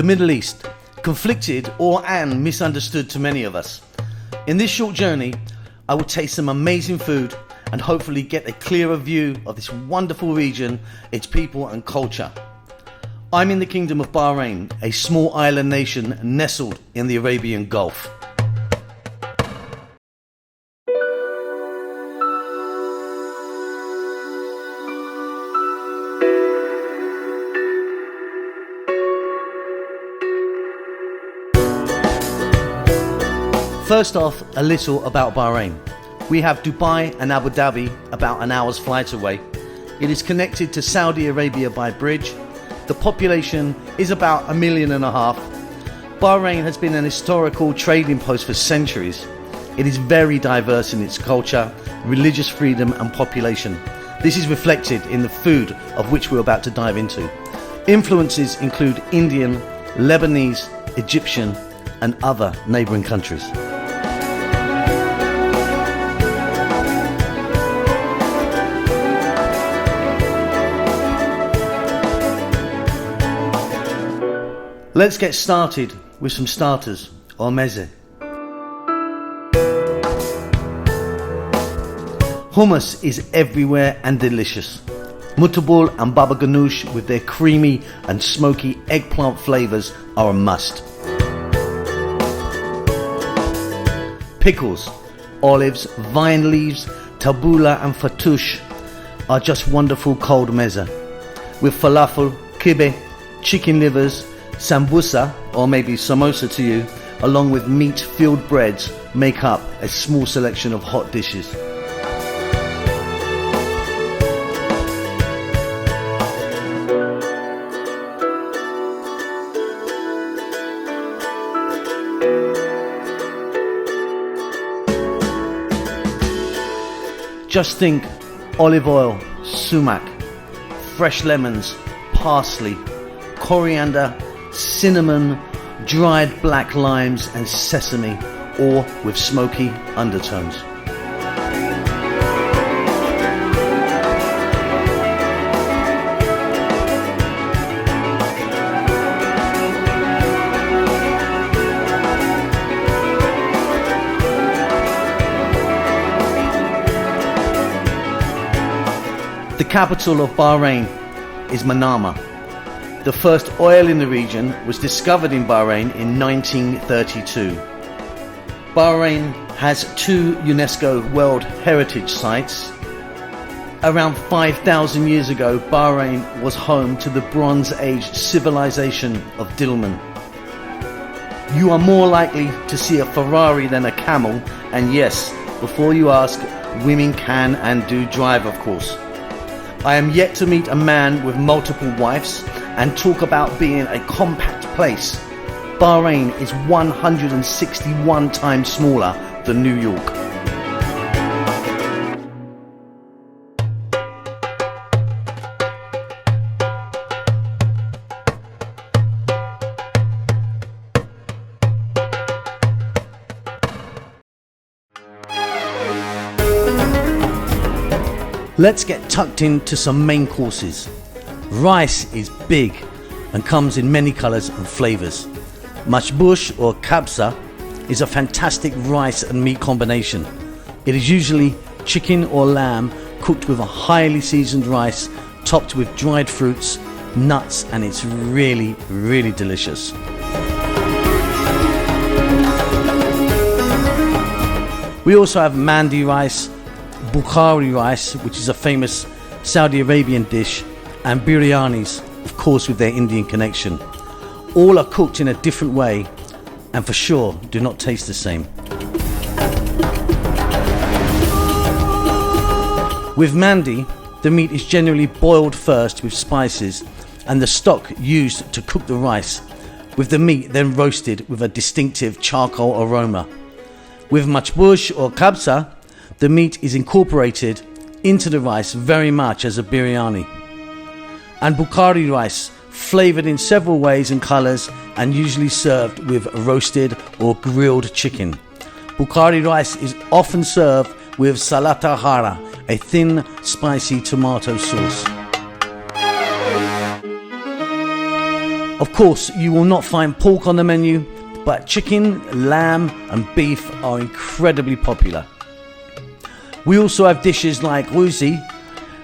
The Middle East, conflicted and misunderstood to many of us. In this short journey, I will taste some amazing food and hopefully get a clearer view of this wonderful region, its people and culture. I'm in the Kingdom of Bahrain, a small island nation nestled in the Arabian Gulf. First off, a little about Bahrain. We have Dubai and Abu Dhabi about an hour's flight away. It is connected to Saudi Arabia by bridge. The population is about 1.5 million. Bahrain has been an historical trading post for centuries. It is very diverse in its culture, religious freedom and population. This is reflected in the food of which we're about to dive into. Influences include Indian, Lebanese, Egyptian and other neighbouring countries. Let's get started with some starters, or meze. Hummus is everywhere and delicious. Muttabul and baba ganoush with their creamy and smoky eggplant flavours are a must. Pickles, olives, vine leaves, tabbouleh and fattoush are just wonderful cold meze. With falafel, kibbeh, chicken livers, sambusa, or maybe samosa to you, along with meat-filled breads, make up a small selection of hot dishes. Just think olive oil, sumac, fresh lemons, parsley, coriander, cinnamon, dried black limes and sesame, or with smoky undertones. The capital of Bahrain is Manama. The first oil in the region was discovered in Bahrain in 1932. Bahrain has 2 UNESCO World Heritage sites. Around 5,000 years ago, Bahrain was home to the Bronze Age civilization of Dilmun. You are more likely to see a Ferrari than a camel, and yes, before you ask, women can and do drive, of course. I am yet to meet a man with multiple wives, and talk about being a compact place. Bahrain is 161 times smaller than New York. Let's get tucked into some main courses. Rice is big and comes in many colours and flavours. Matchbooks or kabsa is a fantastic rice and meat combination. It is usually chicken or lamb cooked with a highly seasoned rice topped with dried fruits, nuts, and it's really, really delicious. We also have mandi rice, Bukhari rice, which is a famous Saudi Arabian dish, and biryanis, of course with their Indian connection. All are cooked in a different way and for sure do not taste the same. With mandi, the meat is generally boiled first with spices and the stock used to cook the rice, with the meat then roasted with a distinctive charcoal aroma. With matchbooks or kabsa, the meat is incorporated into the rice very much as a biryani. And Bukhari rice, flavoured in several ways and colours and usually served with roasted or grilled chicken. Bukhari rice is often served with salata hara, a thin, spicy tomato sauce. Of course, you will not find pork on the menu, but chicken, lamb and beef are incredibly popular. We also have dishes like Cuisine.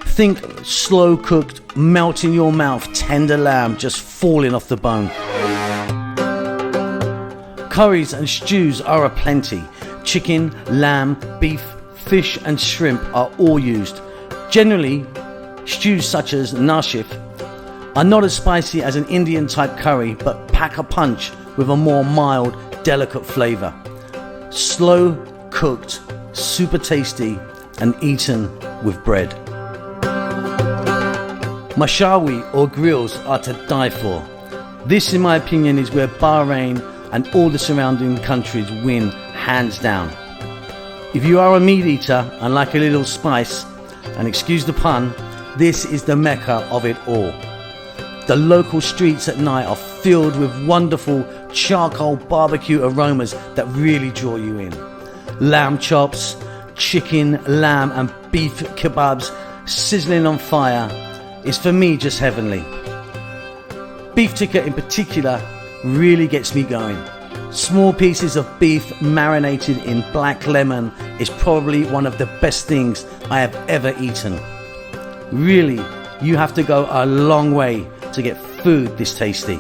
Think slow cooked, melt in your mouth, tender lamb just falling off the bone. Curries and stews are aplenty. Chicken, lamb, beef, fish and shrimp are all used. Generally, stews such as nashif are not as spicy as an Indian type curry, but pack a punch with a more mild, delicate flavour. Slow cooked, super tasty and eaten with bread. Mashawi or grills are to die for. This, in my opinion, is where Bahrain and all the surrounding countries win hands down. If you are a meat eater and like a little spice, and excuse the pun, this is the mecca of it all. The local streets at night are filled with wonderful charcoal barbecue aromas that really draw you in. Lamb chops, chicken, lamb and beef kebabs sizzling on fire is for me just heavenly. Beef tikka in particular really gets me going. Small pieces of beef marinated in black lemon is probably one of the best things I have ever eaten. Really, you have to go a long way to get food this tasty.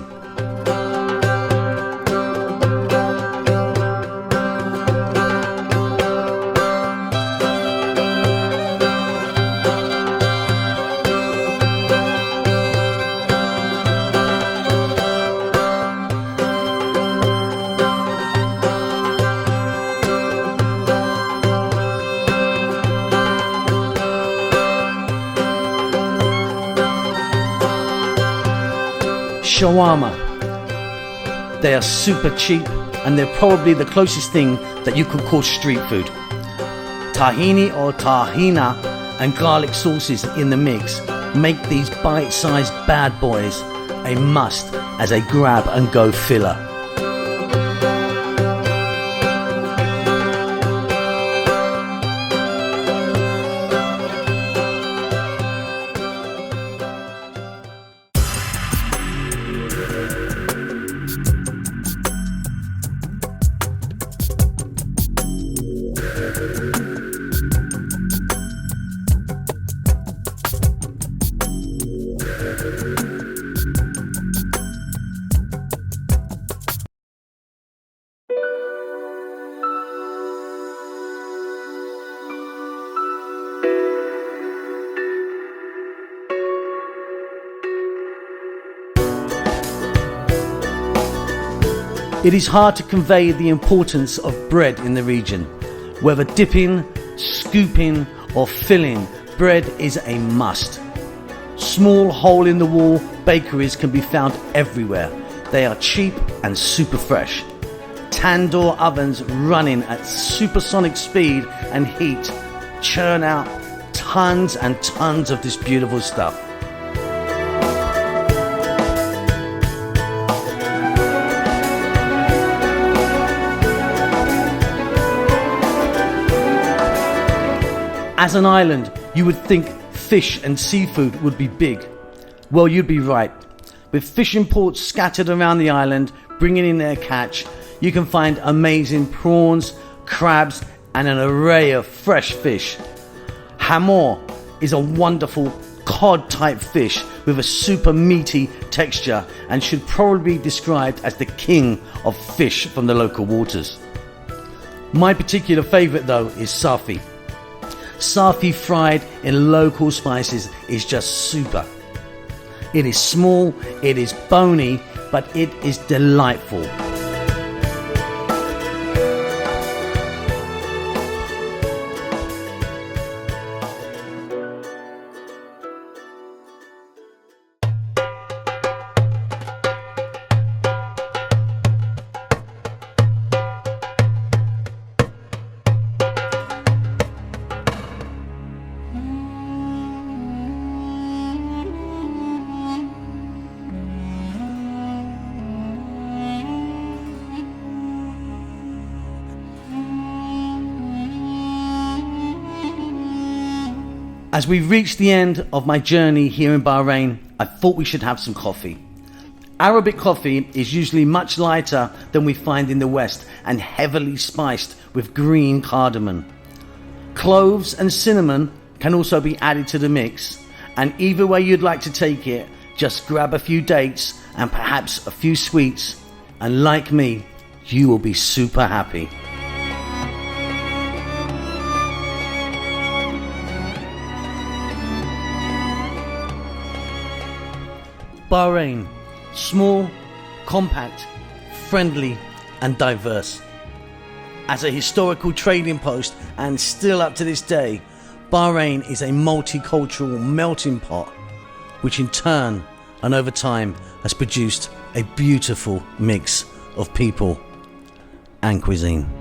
Shawarma. They are super cheap and they're probably the closest thing that you could call street food. Tahini or tahina and garlic sauces in the mix make these bite-sized bad boys a must as a grab and go filler. It is hard to convey the importance of bread in the region. Whether dipping, scooping or filling, bread is a must. Small hole-in-the-wall bakeries can be found everywhere. They are cheap and super fresh. Tandoor ovens running at supersonic speed and heat churn out tons and tons of this beautiful stuff. As an island, you would think fish and seafood would be big. Well, you'd be right. With fishing ports scattered around the island, bringing in their catch, you can find amazing prawns, crabs, and an array of fresh fish. Hamor is a wonderful cod-type fish with a super meaty texture and should probably be described as the king of fish from the local waters. My particular favourite though is safi. Safi fried in local spices is just super. It is small, it is bony, but it is delightful. As we reach the end of my journey here in Bahrain, I thought we should have some coffee. Arabic coffee is usually much lighter than we find in the West and heavily spiced with green cardamom. Cloves and cinnamon can also be added to the mix, and either way you'd like to take it, just grab a few dates and perhaps a few sweets, and like me, you will be super happy. Bahrain, small, compact, friendly and diverse. As a historical trading post and still up to this day, Bahrain is a multicultural melting pot, which in turn and over time has produced a beautiful mix of people and cuisine.